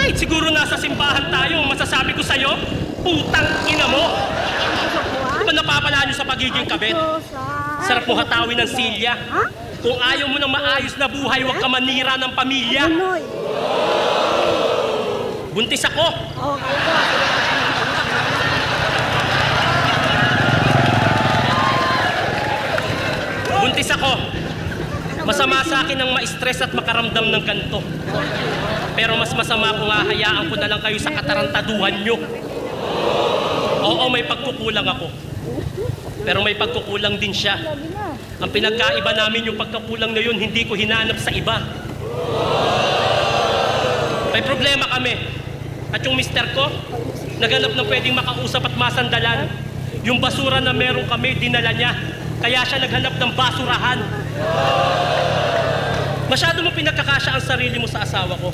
Kahit siguro nasa simbahan tayo, masasabi ko sa'yo, putang ina mo! Di ba napapala nyo sa pagiging kabit? Sarap mo hatawin ng silya. Kung ayaw mo ng maayos na buhay, huwag ka manira ng pamilya. Buntis ako. Buntis ako. Masama sa akin ang ma-stress at makaramdam ng ganito. Pero mas masama kung hahayaan ko na lang kayo sa katarantaduhan nyo. Oo, may pagkukulang ako. Pero may pagkukulang din siya. Ang pinagkaiba namin yung pagkukulang na yun, hindi ko hinanap sa iba. May problema kami. At yung mister ko, naghanap ng pwedeng makausap at masandalan. Yung basura na meron kami, dinala niya. Kaya siya naghanap ng basurahan. Masyado mo pinagkakasya ang sarili mo sa asawa ko.